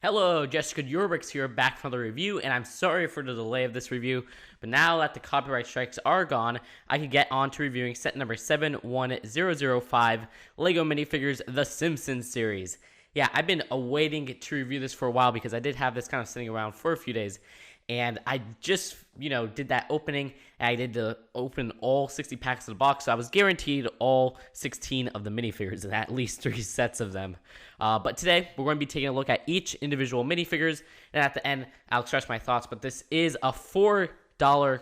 Hello, Jessica Yorbricks here, back for the review, and I'm sorry for the delay of this review, but now that the copyright strikes are gone, I can get on to reviewing set number 71005, LEGO Minifigures The Simpsons Series. Yeah, I've been awaiting to review this for a while because I did have this kind of sitting around for a few days, and I just, did that opening, and I did the open all 60 packs of the box, so I was guaranteed all 16 of the minifigures, and at least 3 sets of them. But today, we're going to be taking a look at each individual minifigures, and at the end, I'll express my thoughts, but this is a $4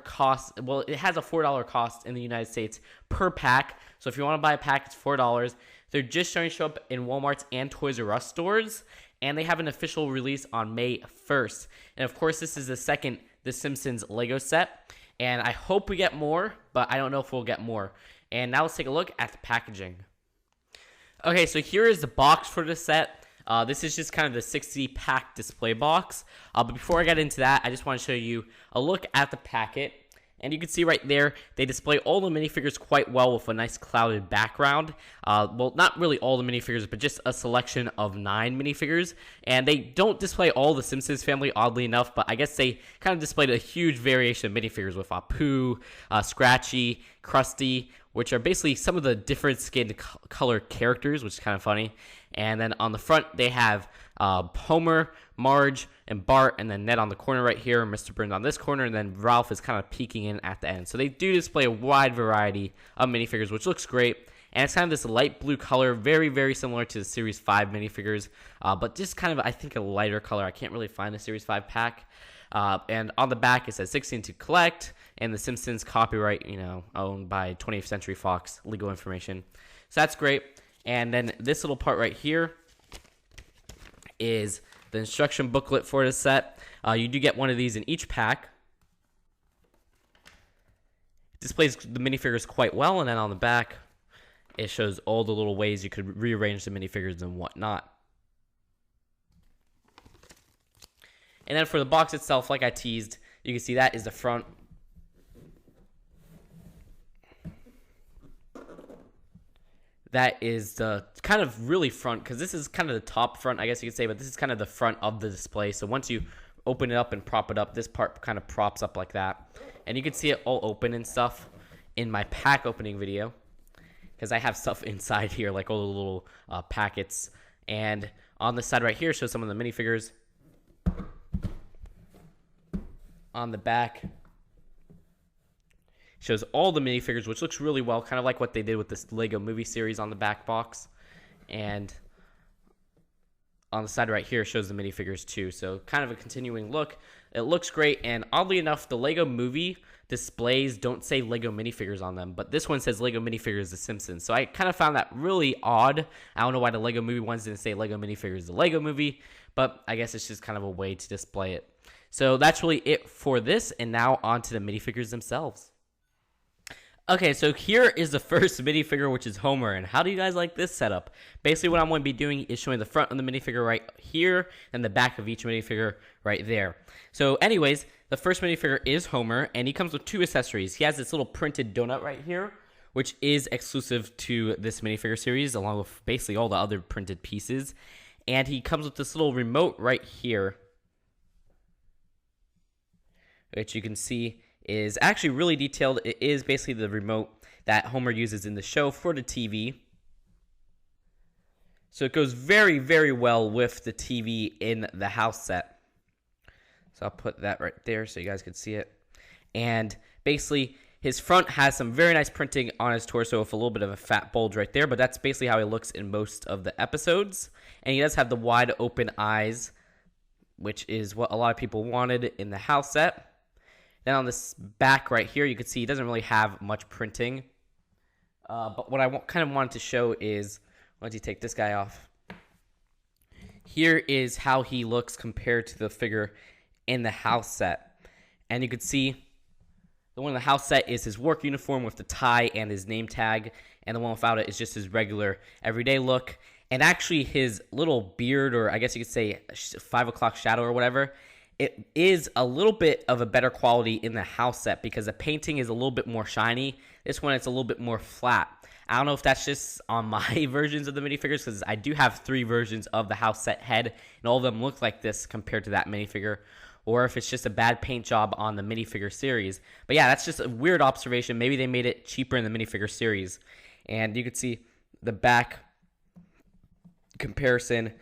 cost. Well, it has a $4 cost in the United States per pack, so if you want to buy a pack, it's $4. They're just starting to show up in Walmart's and Toys R Us stores, and they have an official release on May 1st. And of course, this is the second The Simpsons Lego set, and I hope we get more, but I don't know if we'll get more. And now let's take a look at the packaging. Okay, so here is the box for the set. This is just kind of the 60-pack display box. But before I get into that, I just want to show you a look at the packet. And you can see right there, they display all the minifigures quite well with a nice clouded background. Well, not really all the minifigures, but just a selection of 9 minifigures. And they don't display all the Simpsons family, oddly enough, but I guess they kind of displayed a huge variation of minifigures with Apu, Scratchy, Krusty, which are basically some of the different skin color characters, which is kind of funny. And then on the front, they have Homer, Marge, and Bart, and then Ned on the corner right here, Mr. Burns on this corner, and then Ralph is kind of peeking in at the end. So they do display a wide variety of minifigures, which looks great. And it's kind of this light blue color, very, very similar to the Series 5 minifigures, but just kind of, I think, a lighter color. I can't really find the Series 5 pack. And on the back, it says 16 to collect, and the Simpsons copyright, owned by 20th Century Fox, legal information. So that's great. And then this little part right here is the instruction booklet for the set. You do get one of these in each pack. It displays the minifigures quite well, and then on the back, it shows all the little ways you could rearrange the minifigures and whatnot. And then for the box itself, like I teased, you can see that is the front. That is the kind of really front, because this is kind of the top front, I guess you could say, but this is kind of the front of the display. So once you open it up and prop it up, this part kind of props up like that. And you can see it all open and stuff in my pack opening video, because I have stuff inside here, like all the little packets. And on the side right here shows some of the minifigures. On the back shows all the minifigures, which looks really well, kind of like what they did with this LEGO movie series on the back box. And on the side right here shows the minifigures too, so kind of a continuing look. It looks great, and oddly enough, the LEGO movie displays don't say LEGO Minifigures on them, but this one says LEGO Minifigures The Simpsons, so I kind of found that really odd. I don't know why the LEGO movie ones didn't say LEGO Minifigures The LEGO Movie, but I guess it's just kind of a way to display it. So that's really it for this, and now on to the minifigures themselves. Okay, so here is the first minifigure, which is Homer, and how do you guys like this setup? Basically, what I'm going to be doing is showing the front of the minifigure right here, and the back of each minifigure right there. So anyways, the first minifigure is Homer, and he comes with 2 accessories. He has this little printed donut right here, which is exclusive to this minifigure series, along with basically all the other printed pieces. And he comes with this little remote right here, which you can see is actually really detailed. It is basically the remote that Homer uses in the show for the TV. So it goes very, very well with the TV in the house set. So I'll put that right there so you guys can see it. And basically, his front has some very nice printing on his torso with a little bit of a fat bulge right there, but that's basically how he looks in most of the episodes. And he does have the wide open eyes, which is what a lot of people wanted in the house set. Then on this back right here, you can see he doesn't really have much printing. But what I kind of wanted to show is, once you take this guy off, here is how he looks compared to the figure in the house set. And you can see the one in the house set is his work uniform with the tie and his name tag. And the one without it is just his regular everyday look. And actually his little beard, or I guess you could say 5 o'clock shadow or whatever, it is a little bit of a better quality in the house set because the painting is a little bit more shiny. This one, it's a little bit more flat. I don't know if that's just on my versions of the minifigures, because I do have 3 versions of the house set head, and all of them look like this compared to that minifigure, or if it's just a bad paint job on the minifigure series. But yeah, that's just a weird observation. Maybe they made it cheaper in the minifigure series. And you can see the back comparison.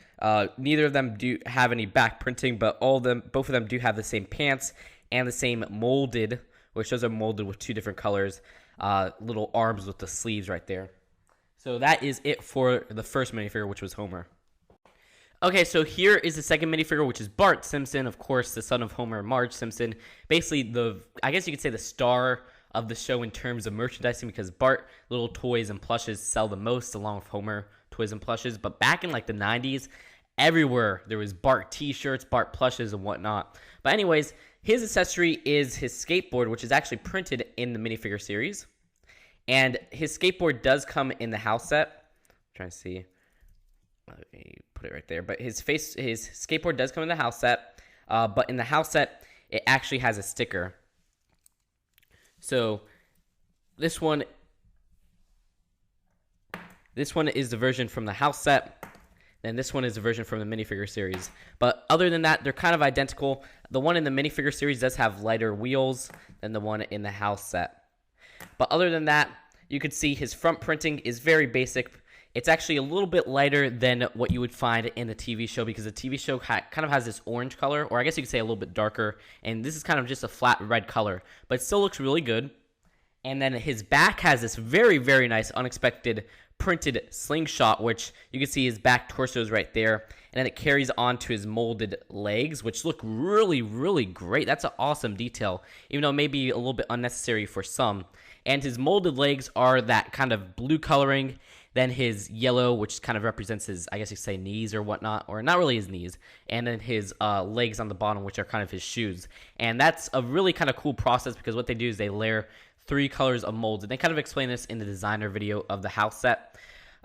Neither of them do have any back printing, but both of them do have the same pants and the same molded, which those are molded with 2 different colors, little arms with the sleeves right there. So that is it for the first minifigure, which was Homer. Okay, so here is the second minifigure, which is Bart Simpson, of course, the son of Homer and Marge Simpson. Basically, I guess you could say the star of the show in terms of merchandising, because Bart little toys and plushes sell the most, along with Homer toys and plushes. But back in like the 90s, everywhere there was Bart t-shirts, Bart plushes, and whatnot. But anyways, his accessory is his skateboard, which is actually printed in the minifigure series. And his skateboard does come in the house set. I'm trying to see. Let me put it right there. But his skateboard does come in the house set. But in the house set, it actually has a sticker. So this one is the version from the house set. Then this one is the version from the minifigure series. But other than that, they're kind of identical. The one in the minifigure series does have lighter wheels than the one in the house set. But other than that, you could see his front printing is very basic. It's actually a little bit lighter than what you would find in the TV show, because the TV show kind of has this orange color, or I guess you could say a little bit darker, and this is kind of just a flat red color, but it still looks really good. And then his back has this very, very nice, unexpected printed slingshot, which you can see his back torso is right there, and then it carries on to his molded legs, which look really, really great. That's an awesome detail, even though maybe a little bit unnecessary for some. And his molded legs are that kind of blue coloring, then his yellow, which kind of represents his, I guess you could say, knees or whatnot, or not really his knees, and then his legs on the bottom, which are kind of his shoes. And that's a really kind of cool process, because what they do is they layer 3 colors of molds, and they kind of explain this in the designer video of the house set.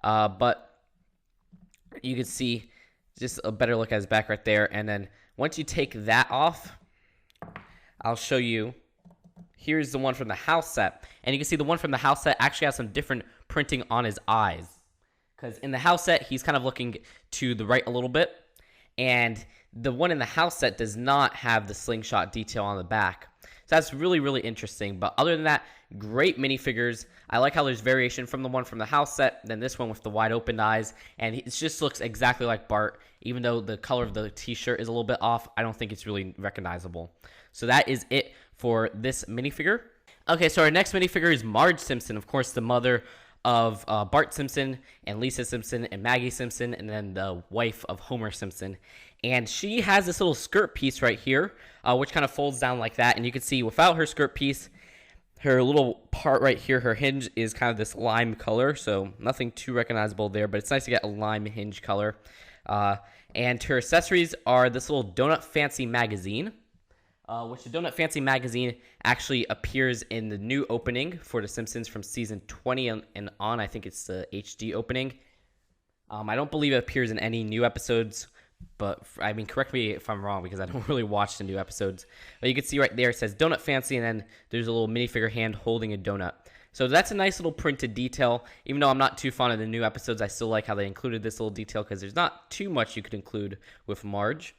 But you can see just a better look at his back right there. And then once you take that off, I'll show you. Here's the one from the house set. And you can see the one from the house set actually has some different printing on his eyes. Because in the house set, he's kind of looking to the right a little bit. And the one in the house set does not have the slingshot detail on the back. So that's really, really interesting. But other than that, great minifigures. I like how there's variation from the one from the house set, then this one with the wide open eyes. And it just looks exactly like Bart. Even though the color of the t-shirt is a little bit off, I don't think it's really recognizable. So that is it for this minifigure. Okay, so our next minifigure is Marge Simpson, of course, the mother of Bart Simpson and Lisa Simpson and Maggie Simpson, and then the wife of Homer Simpson. And she has this little skirt piece right here, which kind of folds down like that. And you can see without her skirt piece, her little part right here, her hinge is kind of this lime color. So nothing too recognizable there, but it's nice to get a lime hinge color. And her accessories are this little Donut Fancy magazine, which the Donut Fancy magazine actually appears in the new opening for The Simpsons from season 20 and on. I think it's the HD opening. I don't believe it appears in any new episodes, but I mean, correct me if I'm wrong, because I don't really watch the new episodes. But you can see right there, it says Donut Fancy, and then there's a little minifigure hand holding a donut. So that's a nice little printed detail. Even though I'm not too fond of the new episodes, I still like how they included this little detail, because there's not too much you could include with Marge.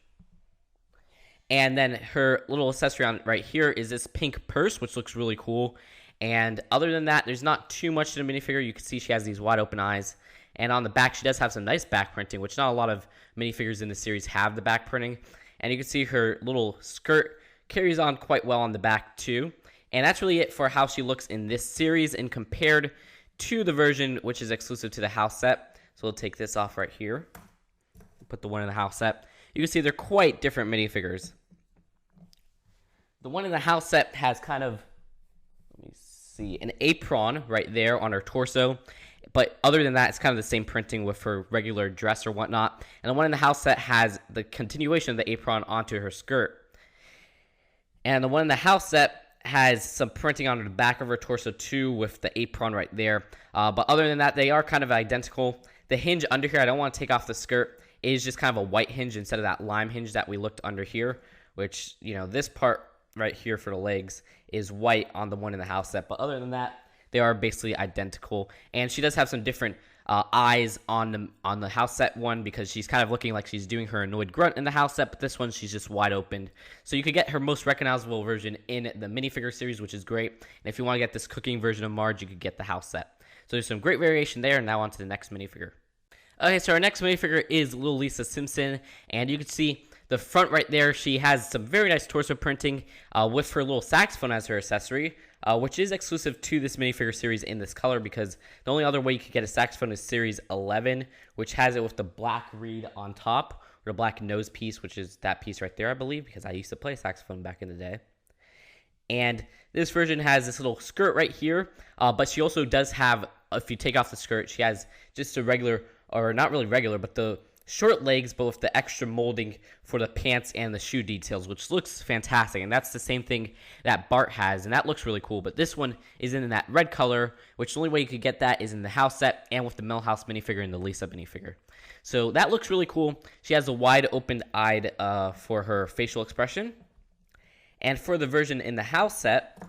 And then her little accessory on right here is this pink purse, which looks really cool. And other than that, there's not too much to the minifigure. You can see she has these wide open eyes. And on the back, she does have some nice back printing, which not a lot of minifigures in the series have the back printing. And you can see her little skirt carries on quite well on the back too. And that's really it for how she looks in this series and compared to the version which is exclusive to the house set. So we'll take this off right here. Put the one in the house set. You can see they're quite different minifigures. The one in the house set has kind of, let me see, an apron right there on her torso. But other than that, it's kind of the same printing with her regular dress or whatnot. And the one in the house set has the continuation of the apron onto her skirt. And the one in the house set has some printing on the back of her torso too, with the apron right there. But other than that, they are kind of identical. The hinge under here, I don't want to take off the skirt, is just kind of a white hinge instead of that lime hinge that we looked under here, which, you know, this part right here for the legs is white on the one in the house set. But other than that, they are basically identical. And she does have some different eyes on the house set one, because she's kind of looking like she's doing her annoyed grunt in the house set, but this one she's just wide open. So you could get her most recognizable version in the minifigure series, which is great. And if you want to get this cooking version of Marge, you could get the house set. So there's some great variation there. And now on to the next minifigure. Okay, so our next minifigure is little Lisa Simpson, and you can see the front right there. She has some very nice torso printing with her little saxophone as her accessory, which is exclusive to this minifigure series in this color, because the only other way you could get a saxophone is Series 11, which has it with the black reed on top, or the black nose piece, which is that piece right there, I believe, because I used to play saxophone back in the day. And this version has this little skirt right here, but she also does have, if you take off the skirt, she has just a regular, or not really regular, but the short legs, but with the extra molding for the pants and the shoe details, which looks fantastic. And that's the same thing that Bart has, and that looks really cool. But this one is in that red color, which the only way you could get that is in the house set and with the Milhouse minifigure and the Lisa minifigure. So that looks really cool. She has a wide open eyed for her facial expression. And for the version in the house set,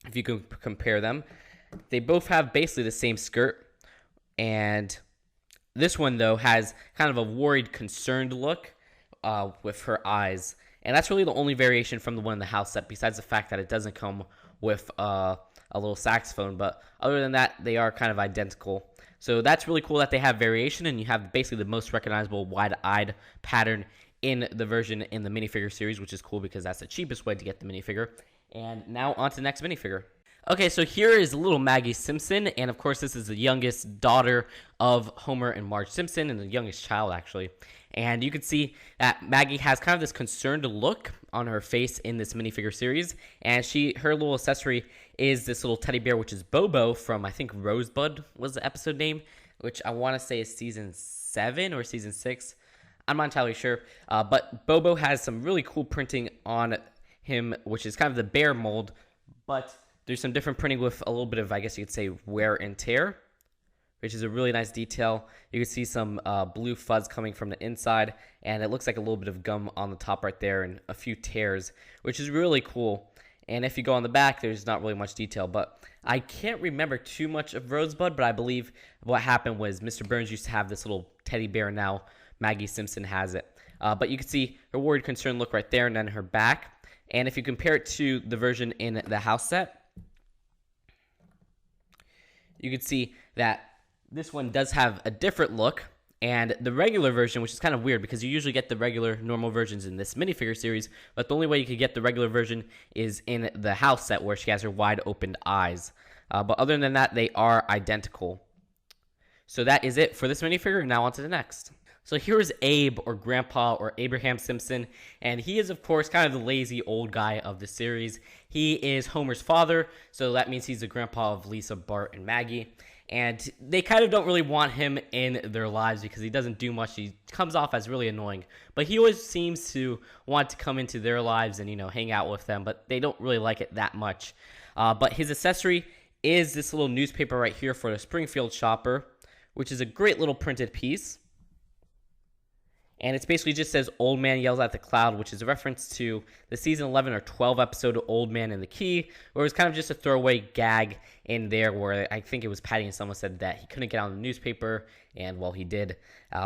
if you can compare them, they both have basically the same skirt, and this one, though, has kind of a worried, concerned look with her eyes. And that's really the only variation from the one in the house set, besides the fact that it doesn't come with a little saxophone. But other than that, they are kind of identical. So that's really cool that they have variation, and you have basically the most recognizable wide-eyed pattern in the version in the minifigure series, which is cool because that's the cheapest way to get the minifigure. And now on to the next minifigure. Okay, so here is little Maggie Simpson, and of course this is the youngest daughter of Homer and Marge Simpson, and the youngest child, actually. And you can see that Maggie has kind of this concerned look on her face in this minifigure series, and her little accessory is this little teddy bear, which is Bobo from, I think, Rosebud was the episode name, which I want to say is season 7 or season 6. I'm not entirely sure, but Bobo has some really cool printing on him, which is kind of the bear mold, but there's some different printing with a little bit of, I guess you could say, wear and tear, which is a really nice detail. You can see some blue fuzz coming from the inside, and it looks like a little bit of gum on the top right there and a few tears, which is really cool. And if you go on the back, there's not really much detail, but I can't remember too much of Rosebud, but I believe what happened was Mr. Burns used to have this little teddy bear, and now Maggie Simpson has it. But you can see her worried, concerned look right there, and then her back. And if you compare it to the version in the house set, you can see that this one does have a different look, and the regular version, which is kind of weird because you usually get the regular normal versions in this minifigure series, but the only way you could get the regular version is in the house set where she has her wide opened eyes. But other than that, they are identical. So that is it for this minifigure. Now on to the next. So here's Abe, or Grandpa, or Abraham Simpson, and he is, of course, kind of the lazy old guy of the series. He is Homer's father, so that means he's the grandpa of Lisa, Bart, and Maggie, and they kind of don't really want him in their lives because he doesn't do much. He comes off as really annoying, but he always seems to want to come into their lives and, hang out with them, but they don't really like it that much. But his accessory is this little newspaper right here for the Springfield Shopper, which is a great little printed piece. And it basically just says Old Man Yells at the Cloud, which is a reference to the season 11 or 12 episode Old Man in the Key, where it was kind of just a throwaway gag in there where I think it was Patty and someone said that he couldn't get on the newspaper, and, well, he did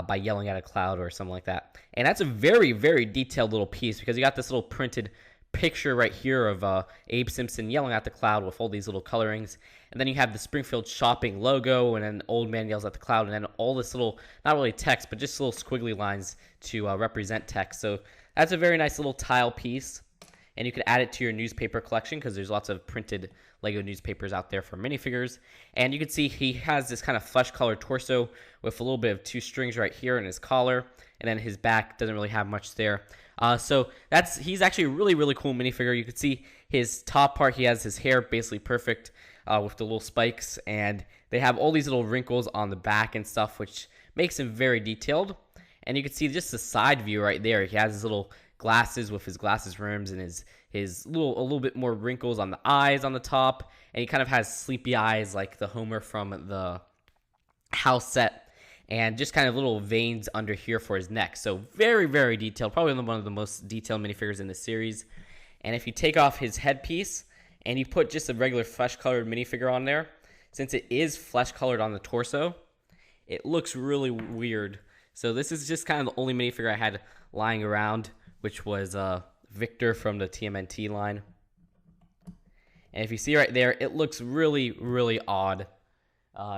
by yelling at a cloud or something like that. And that's a very, very detailed little piece because you got this little printed picture right here of Abe Simpson yelling at the cloud with all these little colorings. And then you have the Springfield Shopping logo, and then Old Man Yells at the Cloud, and then all this little, not really text, but just little squiggly lines to represent text. So that's a very nice little tile piece. And you could add it to your newspaper collection because there's lots of printed LEGO newspapers out there for minifigures. And you can see he has this kind of flesh-colored torso with a little bit of 2 strings right here in his collar. And then his back doesn't really have much there. So he's actually a really, really cool minifigure. You can see his top part, he has his hair basically perfect with the little spikes, and they have all these little wrinkles on the back and stuff, which makes him very detailed. And you can see just the side view right there. He has his little glasses with his glasses rims and his a little bit more wrinkles on the eyes on the top, and he kind of has sleepy eyes like the Homer from the house set, and just kind of little veins under here for his neck. So very, very detailed. Probably one of the most detailed minifigures in the series. And if you take off his headpiece and you put just a regular flesh colored minifigure on there, since it is flesh colored on the torso, it looks really weird. So this is just kind of the only minifigure I had lying around, which was Victor from the TMNT line. And if you see right there, it looks really, really odd.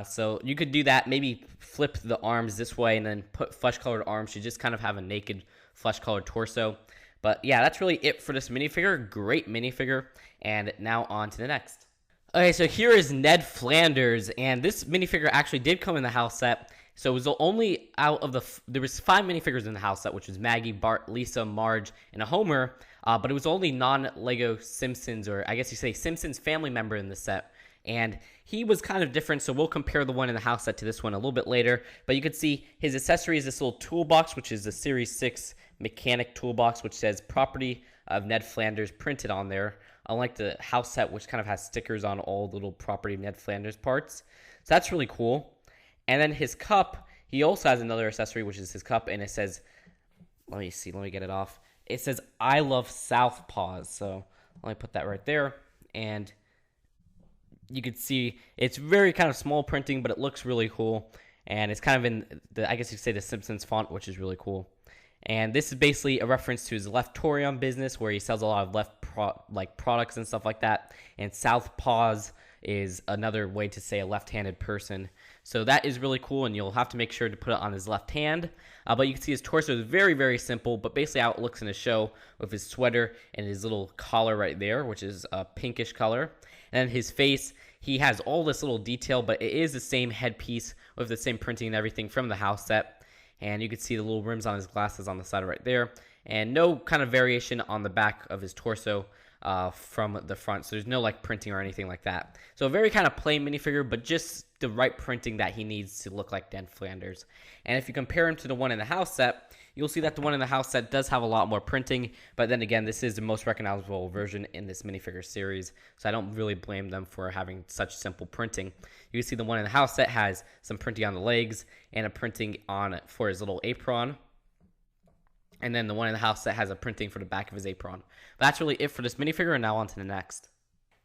So you could do that, maybe flip the arms this way and then put flesh-colored arms. You just kind of have a naked flesh-colored torso. But yeah, that's really it for this minifigure. Great minifigure. And now on to the next. Okay, so here is Ned Flanders, and this minifigure actually did come in the house set. So it was the only out of there was 5 minifigures in the house set, which was Maggie, Bart, Lisa, Marge, and a Homer. But it was only non-LEGO Simpsons, or I guess you say Simpsons family member in the set. And he was kind of different, so we'll compare the one in the house set to this one a little bit later. But you can see his accessory is this little toolbox, which is the Series 6 mechanic toolbox, which says property of Ned Flanders printed on there. Unlike the house set, which kind of has stickers on all the little property of Ned Flanders parts. So that's really cool. And then his cup, he also has another accessory, which is his cup, and it says, let me get it off. It says, I love Southpaws. So let me put that right there. And you can see it's very kind of small printing, but it looks really cool. And it's kind of in the, I guess you could say, the Simpsons font, which is really cool. And this is basically a reference to his Leftorium business, where he sells a lot of products and stuff like that. And Southpaws is another way to say a left-handed person. So that is really cool, and you'll have to make sure to put it on his left hand. But you can see his torso is very, very simple, but basically how it looks in the show with his sweater and his little collar right there, which is a pinkish color. And then his face, he has all this little detail, but it is the same headpiece with the same printing and everything from the house set. And you can see the little rims on his glasses on the side right there. And no kind of variation on the back of his torso from the front. So there's no like printing or anything like that. So a very kind of plain minifigure, but just the right printing that he needs to look like Ned Flanders. And if you compare him to the one in the house set, you'll see that the one in the house set does have a lot more printing. But then again, this is the most recognizable version in this minifigure series. So I don't really blame them for having such simple printing. You can see the one in the house set has some printing on the legs and a printing on for his little apron. And then the one in the house set has a printing for the back of his apron. But that's really it for this minifigure, and now on to the next.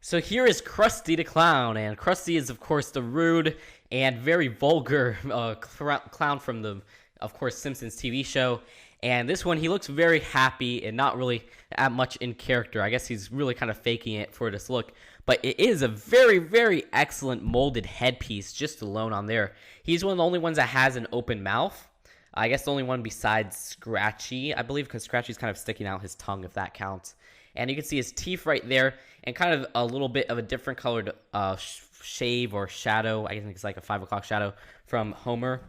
So here is Krusty the Clown, and Krusty is, of course, the rude and very vulgar clown from the, of course, Simpsons TV show. And this one, he looks very happy and not really that much in character. I guess he's really kind of faking it for this look. But it is a very, very excellent molded headpiece just alone on there. He's one of the only ones that has an open mouth. I guess the only one besides Scratchy, I believe, because Scratchy's kind of sticking out his tongue, if that counts. And you can see his teeth right there, and kind of a little bit of a different colored shave or shadow. I think it's like a 5 o'clock shadow from Homer.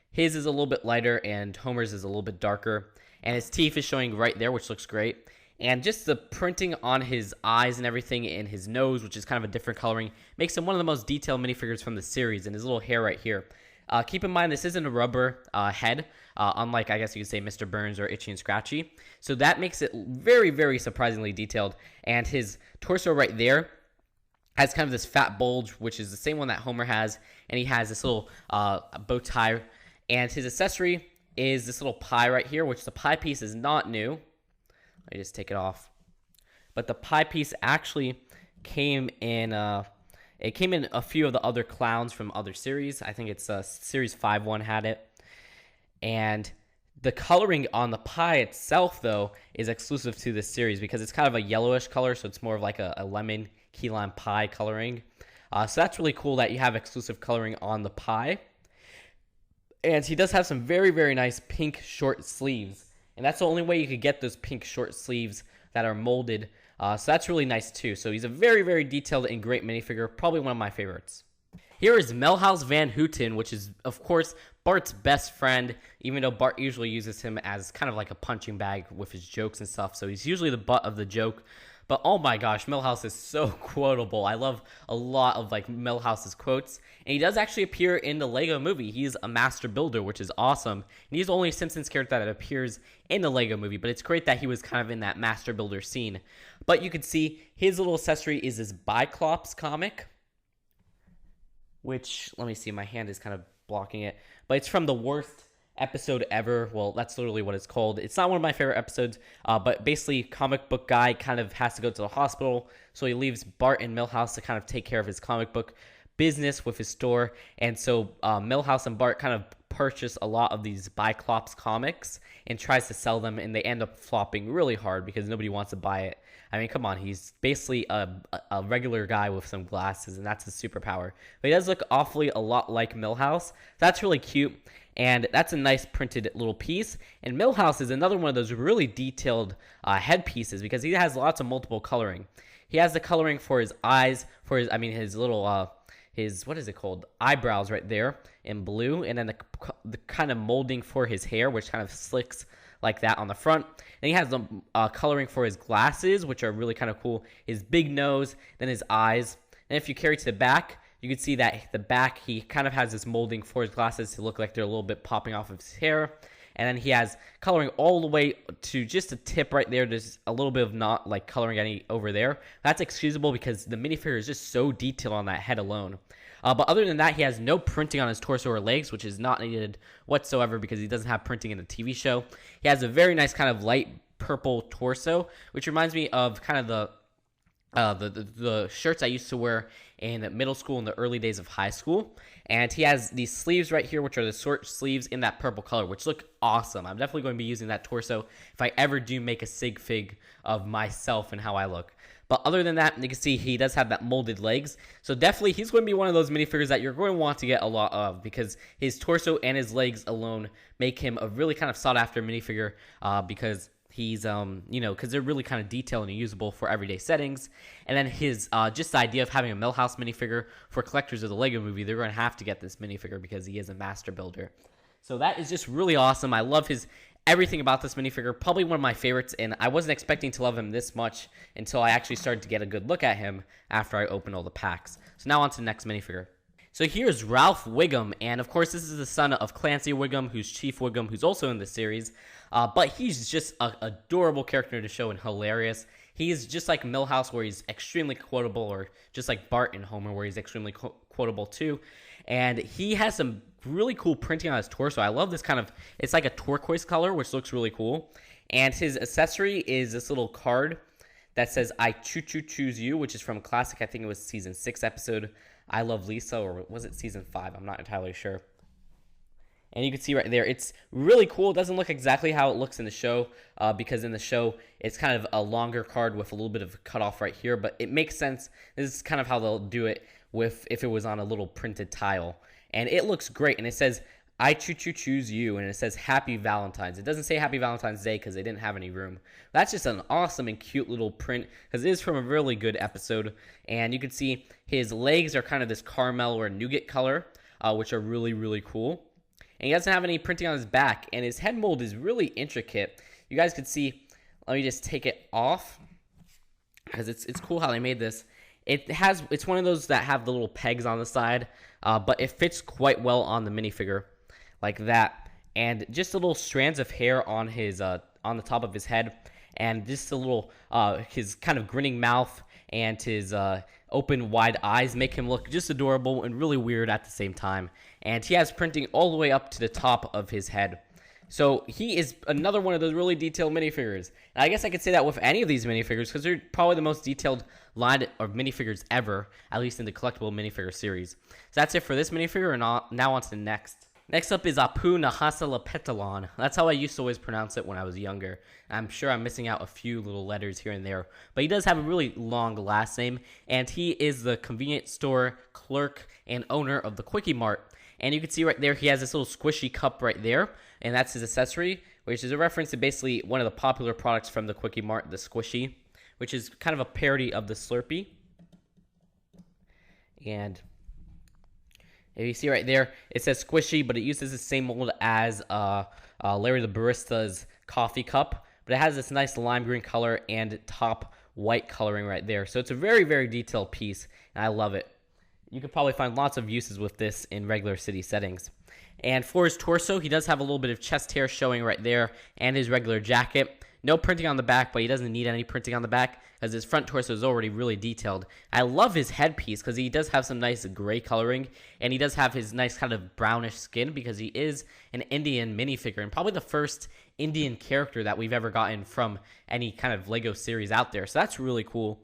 His is a little bit lighter, and Homer's is a little bit darker. And his teeth is showing right there, which looks great. And just the printing on his eyes and everything, and his nose, which is kind of a different coloring, makes him one of the most detailed minifigures from the series, and his little hair right here. Keep in mind, this isn't a rubber head, unlike, I guess you could say, Mr. Burns or Itchy and Scratchy. So that makes it very, very surprisingly detailed. And his torso right there has kind of this fat bulge, which is the same one that Homer has. And he has this little bow tie. And his accessory is this little pie right here, which the pie piece is not new. Let me just take it off. But the pie piece actually came in... It came in a few of the other clowns from other series. I think it's Series 5 one had it. And the coloring on the pie itself, though, is exclusive to this series because it's kind of a yellowish color, so it's more of like a lemon key lime pie coloring. So that's really cool that you have exclusive coloring on the pie. And he does have some very, very nice pink short sleeves. And that's the only way you could get those pink short sleeves that are molded. So that's really nice too. So he's a very, very detailed and great minifigure. Probably one of my favorites. Here is Milhouse Van Houten, which is, of course, Bart's best friend, even though Bart usually uses him as kind of like a punching bag with his jokes and stuff. So he's usually the butt of the joke. But oh my gosh, Milhouse is so quotable. I love a lot of like Milhouse's quotes. And he does actually appear in the LEGO movie. He's a master builder, which is awesome. And he's the only Simpsons character that appears in the LEGO movie. But it's great that he was kind of in that master builder scene. But you can see his little accessory is this Biclops comic. Which, let me see, my hand is kind of blocking it. But it's from the worst episode ever. Well, that's literally what it's called. It's not one of my favorite episodes, but basically comic book guy kind of has to go to the hospital, so he leaves Bart and Milhouse to kind of take care of his comic book business with his store. And so Milhouse and Bart kind of purchase a lot of these Cyclops comics and tries to sell them, and they end up flopping really hard because nobody wants to buy it. I mean, come on, he's basically a regular guy with some glasses, and that's his superpower. But he does look awfully a lot like Milhouse. That's really cute, and that's a nice printed little piece. And Milhouse is another one of those really detailed headpieces because he has lots of multiple coloring. He has the coloring for his eyes, for his little his, what is it called, eyebrows right there in blue, and then the kind of molding for his hair, which kind of slicks like that on the front. And he has the coloring for his glasses, which are really kind of cool, his big nose, then his eyes. And if you carry to the back, you can see that the back, he kind of has this molding for his glasses to look like they're a little bit popping off of his hair. And then he has coloring all the way to just a tip right there. There's a little bit of not like coloring any over there. That's excusable because the minifigure is just so detailed on that head alone. But other than that, he has no printing on his torso or legs, which is not needed whatsoever because he doesn't have printing in the TV show. He has a very nice kind of light purple torso, which reminds me of kind of the shirts I used to wear in middle school and the early days of high school. And he has these sleeves right here, which are the short sleeves in that purple color, which look awesome. I'm definitely going to be using that torso if I ever do make a sig fig of myself and how I look. But other than that, you can see he does have that molded legs. So definitely he's going to be one of those minifigures that you're going to want to get a lot of because his torso and his legs alone make him a really kind of sought after minifigure because he's, because they're really kind of detailed and usable for everyday settings. And then his, just the idea of having a Milhouse minifigure for collectors of the LEGO movie, they're going to have to get this minifigure because he is a master builder. So that is just really awesome. I love everything about this minifigure, probably one of my favorites, and I wasn't expecting to love him this much until I actually started to get a good look at him after I opened all the packs. So now on to the next minifigure. So here's Ralph Wiggum, and of course this is the son of Clancy Wiggum, who's Chief Wiggum, who's also in the series, but he's just an adorable character to show and hilarious. He is just like Milhouse, where he's extremely quotable, or just like Bart and Homer, where he's extremely quotable too. And he has some really cool printing on his torso. I love this kind of, it's like a turquoise color, which looks really cool. And his accessory is this little card that says, "I choose you," which is from a classic, I think it was season 6 episode, I Love Lisa, or was it season 5? I'm not entirely sure. And you can see right there, it's really cool. It doesn't look exactly how it looks in the show, because in the show, it's kind of a longer card with a little bit of cutoff right here, but it makes sense. This is kind of how they'll do it if it was on a little printed tile. And it looks great, and it says, "I choose you," and it says Happy Valentine's. It doesn't say Happy Valentine's Day because they didn't have any room. That's just an awesome and cute little print because it is from a really good episode. And you can see his legs are kind of this caramel or nougat color, which are really, really cool. And he doesn't have any printing on his back, and his head mold is really intricate. You guys could see, let me just take it off because it's cool how they made this. It's one of those that have the little pegs on the side, but it fits quite well on the minifigure, like that. And just the little strands of hair on his on the top of his head, and just a little his kind of grinning mouth and his open wide eyes make him look just adorable and really weird at the same time. And he has printing all the way up to the top of his head. So he is another one of those really detailed minifigures. And I guess I could say that with any of these minifigures because they're probably the most detailed line of minifigures ever, at least in the collectible minifigure series. So that's it for this minifigure, and now on to the next. Next up is Apu Nahasapeemapetilon. That's how I used to always pronounce it when I was younger. I'm sure I'm missing out a few little letters here and there. But he does have a really long last name, and he is the convenience store clerk and owner of the Quickie Mart. And you can see right there, he has this little squishy cup right there, and that's his accessory, which is a reference to basically one of the popular products from the Quickie Mart, the Squishy, which is kind of a parody of the Slurpee. And if you see right there, it says Squishy, but it uses the same mold as Larry the Barista's coffee cup, but it has this nice lime green color and top white coloring right there. So it's a very, very detailed piece, and I love it. You could probably find lots of uses with this in regular city settings. And for his torso, he does have a little bit of chest hair showing right there, and his regular jacket. No printing on the back, but he doesn't need any printing on the back because his front torso is already really detailed. I love his headpiece because he does have some nice gray coloring, and he does have his nice kind of brownish skin because he is an Indian minifigure and probably the first Indian character that we've ever gotten from any kind of LEGO series out there. So that's really cool.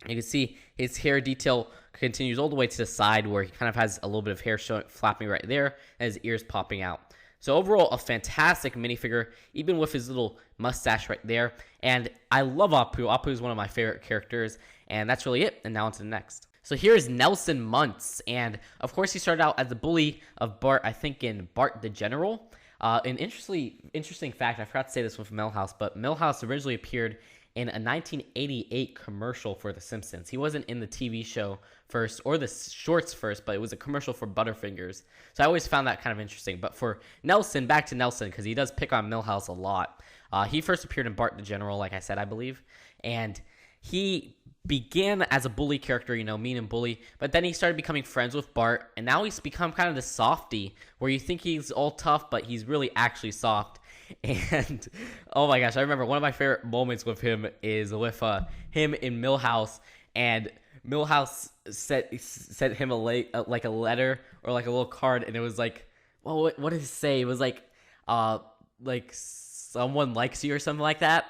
You can see his hair detail continues all the way to the side where he kind of has a little bit of hair flapping right there and his ears popping out. So overall, a fantastic minifigure, even with his little mustache right there. And I love Apu. Apu is one of my favorite characters. And that's really it. And now on to the next. So here is Nelson Muntz. And of course, he started out as the bully of Bart, I think in Bart the General. An interesting fact, I forgot to say this with Milhouse, but Milhouse originally appeared in a 1988 commercial for The Simpsons. He wasn't in the TV show first or the shorts first, but it was a commercial for Butterfingers. So I always found that kind of interesting. But for Nelson, back to Nelson, because he does pick on Milhouse a lot. He first appeared in Bart the General, like I said, I believe. And he began as a bully character, you know, mean and bully, but then he started becoming friends with Bart, and now he's become kind of the softy, where you think he's all tough, but he's really actually soft. And oh my gosh, I remember one of my favorite moments with him is with him in Milhouse, and Milhouse sent him like a letter or like a little card, and it was like, well, what did it say? It was like someone likes you or something like that,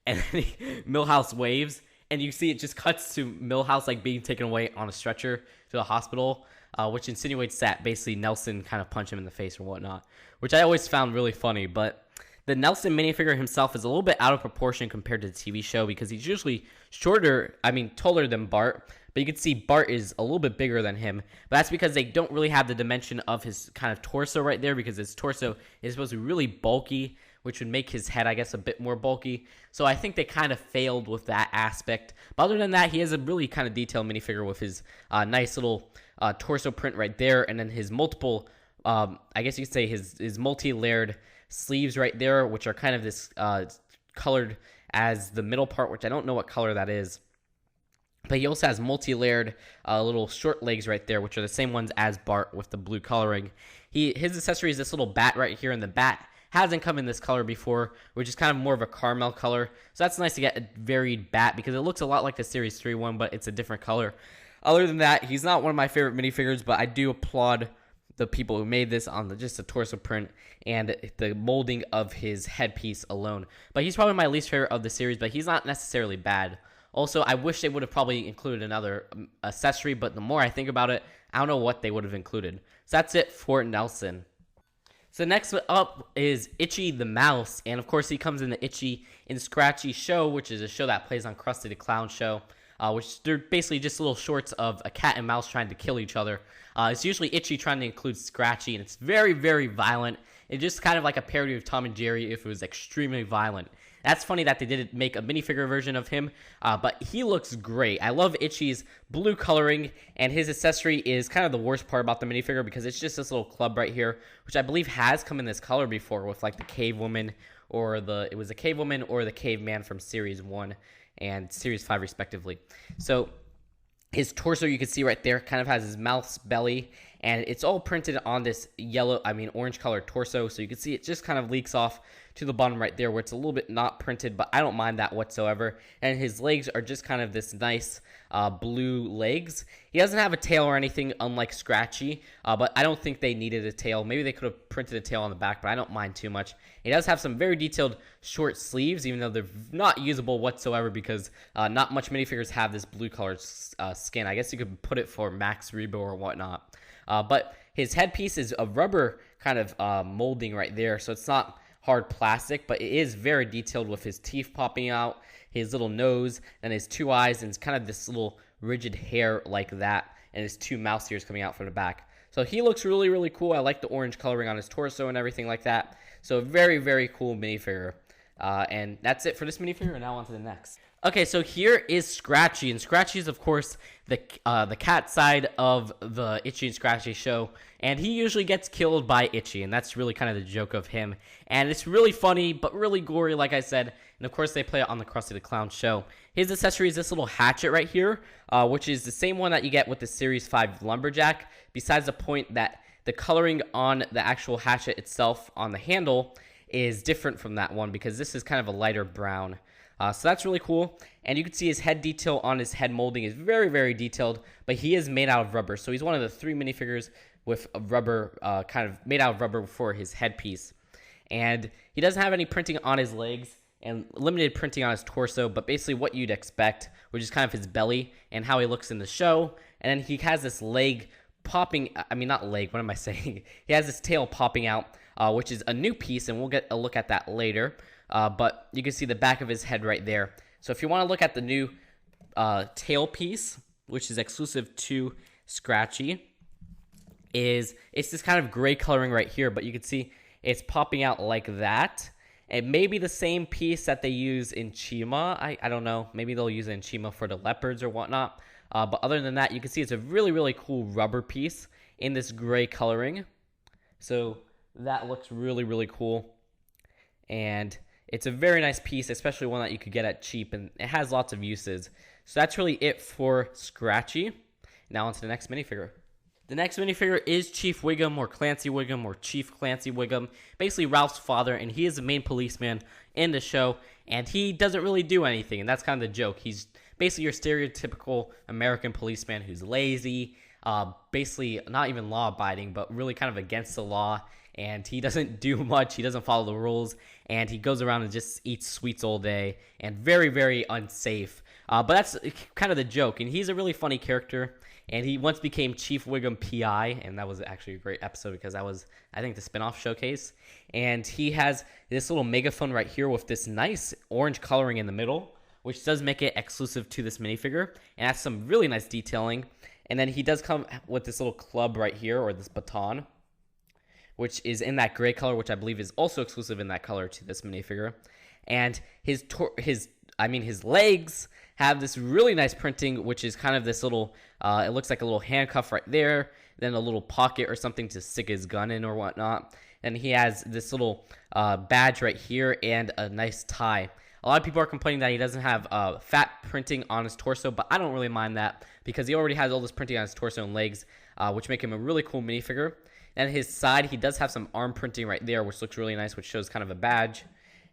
and then Milhouse waves. And you see it just cuts to Milhouse like being taken away on a stretcher to the hospital, which insinuates that basically Nelson kind of punched him in the face or whatnot, which I always found really funny. But the Nelson minifigure himself is a little bit out of proportion compared to the TV show because he's usually taller than Bart. But you can see Bart is a little bit bigger than him. But that's because they don't really have the dimension of his kind of torso right there because his torso is supposed to be really bulky, which would make his head, I guess, a bit more bulky. So I think they kind of failed with that aspect. But other than that, he has a really kind of detailed minifigure with his nice little torso print right there. And then his multiple, I guess you could say his multi-layered sleeves right there, which are kind of this colored as the middle part, which I don't know what color that is. But he also has multi-layered little short legs right there, which are the same ones as Bart with the blue coloring. His accessory is this little bat right here, and the bat hasn't come in this color before, which is kind of more of a caramel color. So that's nice to get a varied bat because it looks a lot like the Series 3 one, but it's a different color. Other than that, he's not one of my favorite minifigures, but I do applaud the people who made this on just the torso print and the molding of his headpiece alone. But he's probably my least favorite of the series, but he's not necessarily bad. Also, I wish they would have probably included another accessory, but the more I think about it, I don't know what they would have included. So that's it for Nelson. So next up is Itchy the Mouse, and of course he comes in the Itchy and Scratchy show, which is a show that plays on Krusty the Clown show, which they're basically just little shorts of a cat and mouse trying to kill each other. It's usually Itchy trying to include Scratchy, and it's very, very violent. It's just kind of like a parody of Tom and Jerry if it was extremely violent. That's funny that they didn't make a minifigure version of him, but he looks great. I love Itchy's blue coloring, and his accessory is kind of the worst part about the minifigure because it's just this little club right here, which I believe has come in this color before with like the cave woman or it was the cave woman or the caveman from Series 1 and Series 5 respectively. So his torso, you can see right there, kind of has his mouth's belly, and it's all printed on this orange colored torso. So you can see it just kind of leaks off to the bottom right there where it's a little bit not printed, but I don't mind that whatsoever. And his legs are just kind of this nice blue legs. He doesn't have a tail or anything, unlike Scratchy, but I don't think they needed a tail. Maybe they could have printed a tail on the back, but I don't mind too much. He does have some very detailed short sleeves, even though they're not usable whatsoever because not much minifigures have this blue colored skin. I guess you could put it for Max Rebo or whatnot. But his headpiece is a rubber kind of molding right there, so it's not hard plastic, but it is very detailed with his teeth popping out, his little nose, and his two eyes, and it's kind of this little rigid hair like that, and his two mouse ears coming out from the back. So he looks really, really cool. I like the orange coloring on his torso and everything like that. So very, very cool minifigure. And that's it for this minifigure, and now on to the next. Okay, so here is Scratchy, and Scratchy is, of course, the cat side of the Itchy and Scratchy show, and he usually gets killed by Itchy, and that's really kind of the joke of him. And it's really funny, but really gory, like I said, and of course they play it on the Krusty the Clown show. His accessory is this little hatchet right here, which is the same one that you get with the Series 5 Lumberjack, besides the point that the coloring on the actual hatchet itself on the handle is different from that one because this is kind of a lighter brown. So that's really cool. And you can see his head detail on his head molding is very, very detailed, but he is made out of rubber. So he's one of the 3 minifigures with a rubber, kind of made out of rubber for his headpiece. And he doesn't have any printing on his legs and limited printing on his torso, but basically what you'd expect, which is kind of his belly and how he looks in the show. And then he has this leg popping, I mean, not leg, what am I saying? He has this tail popping out, which is a new piece, and we'll get a look at that later. But you can see the back of his head right there. So if you want to look at the new tail piece, which is exclusive to Scratchy, it's this kind of gray coloring right here, but you can see it's popping out like that. It may be the same piece that they use in Chima. I don't know. Maybe they'll use it in Chima for the leopards or whatnot. But other than that, you can see it's a really, really cool rubber piece in this gray coloring. So that looks really, really cool. And it's a very nice piece, especially one that you could get at cheap. And it has lots of uses. So that's really it for Scratchy. Now on to the next minifigure. The next minifigure is Chief Wiggum, or Clancy Wiggum, or Chief Clancy Wiggum, basically Ralph's father, and he is the main policeman in the show, and he doesn't really do anything, and that's kind of the joke. He's basically your stereotypical American policeman who's lazy, basically not even law-abiding, but really kind of against the law, and he doesn't do much, he doesn't follow the rules, and he goes around and just eats sweets all day, and very, very unsafe. But that's kind of the joke, and he's a really funny character. And he once became Chief Wiggum PI, and that was actually a great episode because that was, I think, the spinoff showcase. And he has this little megaphone right here with this nice orange coloring in the middle, which does make it exclusive to this minifigure. And that's some really nice detailing. And then he does come with this little club right here, or this baton, which is in that gray color, which I believe is also exclusive in that color to this minifigure. And his legs have this really nice printing, which is kind of this little, it looks like a little handcuff right there, then a little pocket or something to stick his gun in or whatnot. And he has this little badge right here and a nice tie. A lot of people are complaining that he doesn't have fat printing on his torso, but I don't really mind that because he already has all this printing on his torso and legs, which make him a really cool minifigure. And his side, he does have some arm printing right there, which looks really nice, which shows kind of a badge.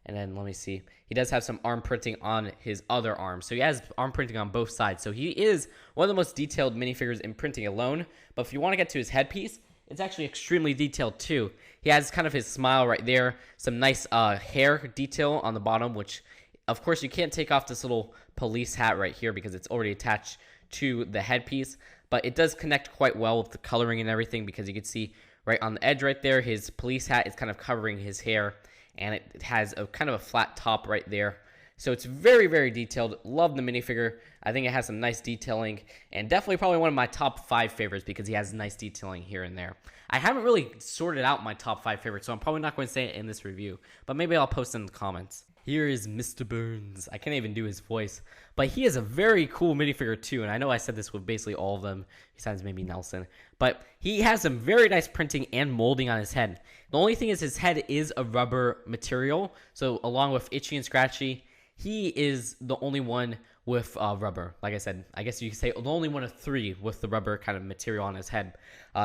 And then let me see. He does have some arm printing on his other arm. So he has arm printing on both sides. So he is one of the most detailed minifigures in printing alone. But if you want to get to his headpiece, it's actually extremely detailed too. He has kind of his smile right there. Some nice hair detail on the bottom, which of course you can't take off this little police hat right here because it's already attached to the headpiece. But it does connect quite well with the coloring and everything because you can see right on the edge right there, his police hat is kind of covering his hair. And it has a kind of a flat top right there. So it's very, very detailed. Love the minifigure. I think it has some nice detailing. And definitely probably one of my top 5 favorites because he has nice detailing here and there. I haven't really sorted out my top 5 favorites, so I'm probably not going to say it in this review. But maybe I'll post in the comments. Here is Mr. Burns. I can't even do his voice. But he is a very cool minifigure too. And I know I said this with basically all of them, besides maybe Nelson. But he has some very nice printing and molding on his head. The only thing is his head is a rubber material. So along with Itchy and Scratchy, he is the only one with rubber. Like I said, I guess you could say the only one of 3 with the rubber kind of material on his head.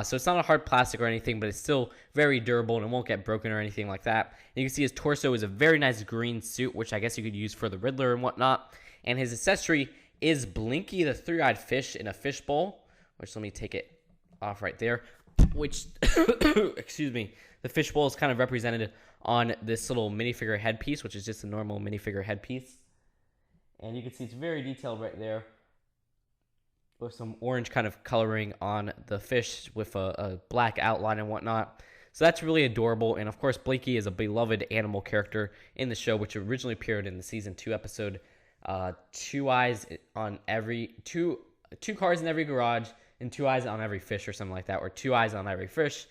So it's not a hard plastic or anything, but it's still very durable and it won't get broken or anything like that. And you can see his torso is a very nice green suit, which I guess you could use for the Riddler and whatnot. And his accessory is Blinky, the 3-eyed fish in a fishbowl, which let me take it off right there, which, excuse me, the fishbowl is kind of represented on this little minifigure headpiece, which is just a normal minifigure headpiece. And you can see it's very detailed right there with some orange kind of coloring on the fish with a black outline and whatnot. So that's really adorable. And of course, Blinky is a beloved animal character in the show, which originally appeared in the season 2 episode, 2 eyes on every, two cars in every garage and 2 eyes on every fish or something like that, or 2 eyes on every fish,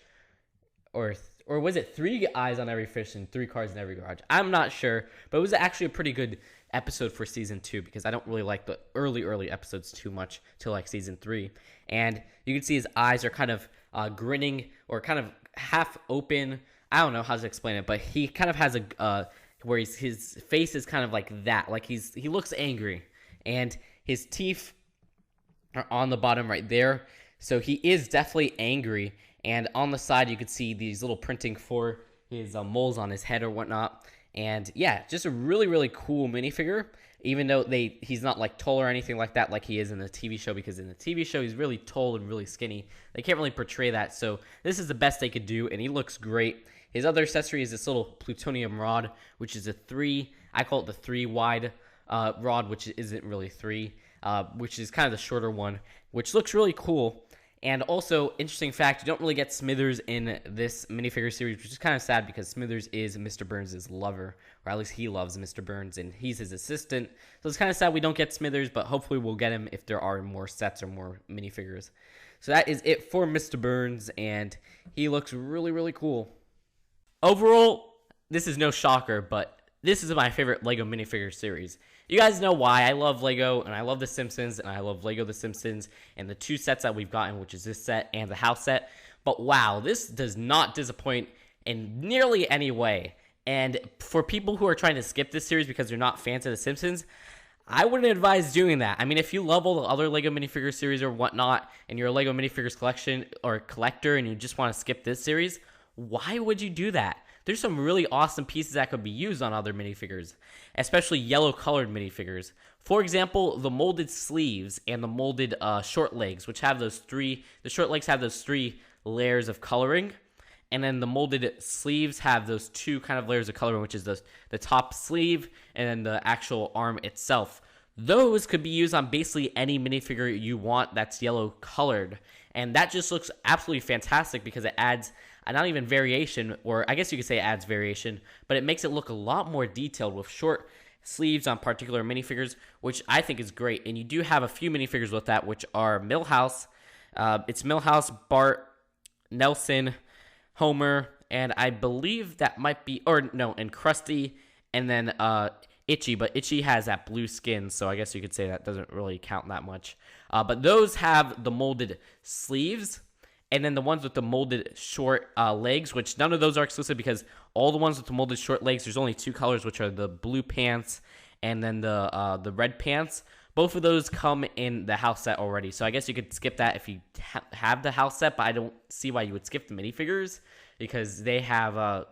or was it 3 eyes on every fish and 3 cars in every garage? I'm not sure, but it was actually a pretty good episode for season 2 because I don't really like the early episodes too much till like season 3. And you can see his eyes are kind of grinning or kind of half open. I don't know how to explain it, but he kind of has a where his face is kind of like that, like he looks angry, and his teeth are on the bottom right there. So he is definitely angry. And on the side, you can see these little printing for his moles on his head or whatnot. And yeah, just a really, really cool minifigure. Even though he's not like tall or anything like that, like he is in the TV show, because in the TV show he's really tall and really skinny. They can't really portray that, so this is the best they could do, and he looks great. His other accessory is this little plutonium rod, which is I call it the 3 wide rod, which isn't really 3, which is kind of the shorter one, which looks really cool. And also, interesting fact, you don't really get Smithers in this minifigure series, which is kind of sad because Smithers is Mr. Burns' lover, or at least he loves Mr. Burns, and he's his assistant. So it's kind of sad we don't get Smithers, but hopefully we'll get him if there are more sets or more minifigures. So that is it for Mr. Burns, and he looks really, really cool. Overall, this is no shocker, but this is my favorite LEGO minifigure series. You guys know why. I love LEGO, and I love The Simpsons, and I love LEGO The Simpsons, and the 2 sets that we've gotten, which is this set and the house set. But wow, this does not disappoint in nearly any way. And for people who are trying to skip this series because they're not fans of The Simpsons, I wouldn't advise doing that. I mean, if you love all the other LEGO minifigure series or whatnot, and you're a LEGO minifigures collection or collector, and you just want to skip this series, why would you do that? There's some really awesome pieces that could be used on other minifigures, especially yellow colored minifigures. For example, the molded sleeves and the molded short legs, which have the short legs have those 3 layers of coloring, and then the molded sleeves have those 2 kind of layers of coloring, which is the top sleeve and then the actual arm itself. Those could be used on basically any minifigure you want that's yellow colored, and that just looks absolutely fantastic because it adds not even variation, or I guess you could say it adds variation, but it makes it look a lot more detailed with short sleeves on particular minifigures, which I think is great. And you do have a few minifigures with that, which are Milhouse. It's Milhouse, Bart, Nelson, Homer, and I believe that might be, and Krusty, and then Itchy, but Itchy has that blue skin, so I guess you could say that doesn't really count that much. But those have the molded sleeves, and then the ones with the molded short legs, which none of those are exclusive because all the ones with the molded short legs, there's only 2 colors, which are the blue pants and then the red pants. Both of those come in the house set already, so I guess you could skip that if you have the house set, but I don't see why you would skip the minifigures because they have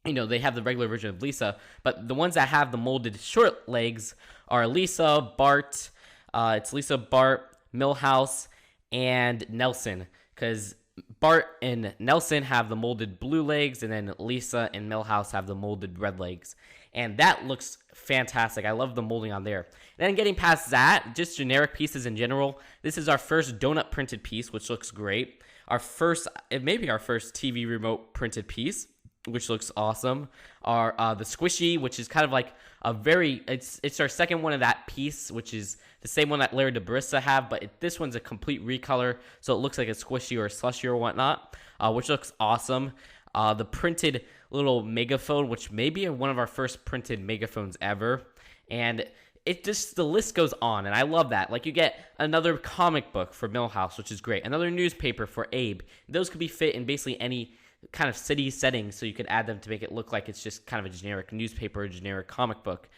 they have the regular version of Lisa, but the ones that have the molded short legs are Lisa, Bart, it's Lisa, Bart, Milhouse, and Nelson, because Bart and Nelson have the molded blue legs, and then Lisa and Milhouse have the molded red legs. And that looks fantastic. I love the molding on there. And then getting past that, just generic pieces in general, this is our first donut printed piece, which looks great. It may be our first TV remote printed piece, which looks awesome. The squishy, which is kind of like it's our second one of that piece, which is the same one that Larry DeBrissa have, but this one's a complete recolor, so it looks like a squishy or a slushy or whatnot, which looks awesome. The printed little megaphone, which may be one of our first printed megaphones ever, and the list goes on, and I love that. Like, you get another comic book for Milhouse, which is great, another newspaper for Abe. Those could be fit in basically any kind of city setting, so you could add them to make it look like it's just kind of a generic newspaper, a generic comic book.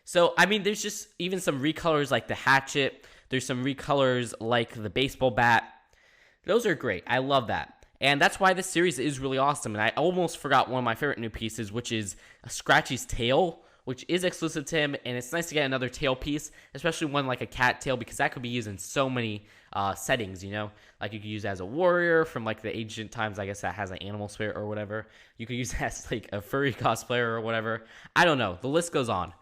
So, I mean, there's just even some recolors like the hatchet. There's some recolors like the baseball bat. Those are great. I love that. And that's why this series is really awesome. And I almost forgot one of my favorite new pieces, which is Scratchy's tail, which is exclusive to him. And it's nice to get another tail piece, especially one like a cat tail, because that could be used in so many settings, Like, you could use it as a warrior from like the ancient times, I guess, that has an animal spirit or whatever. You could use it as like a furry cosplayer or whatever. I don't know. The list goes on.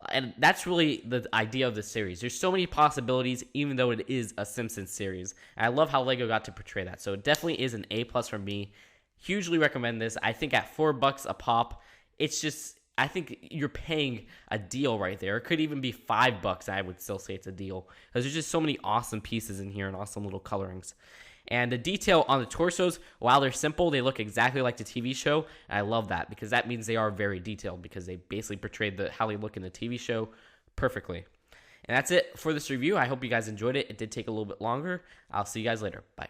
And that's really the idea of the series. There's so many possibilities, even though it is a Simpsons series. And I love how LEGO got to portray that. So it definitely is an A+ for me. Hugely recommend this. I think at $4 a pop, it's just, I think you're paying a deal right there. It could even be $5, and I would still say it's a deal. Because there's just so many awesome pieces in here and awesome little colorings. And the detail on the torsos, while they're simple, they look exactly like the TV show. And I love that because that means they are very detailed because they basically portrayed how they look in the TV show perfectly. And that's it for this review. I hope you guys enjoyed it. It did take a little bit longer. I'll see you guys later. Bye.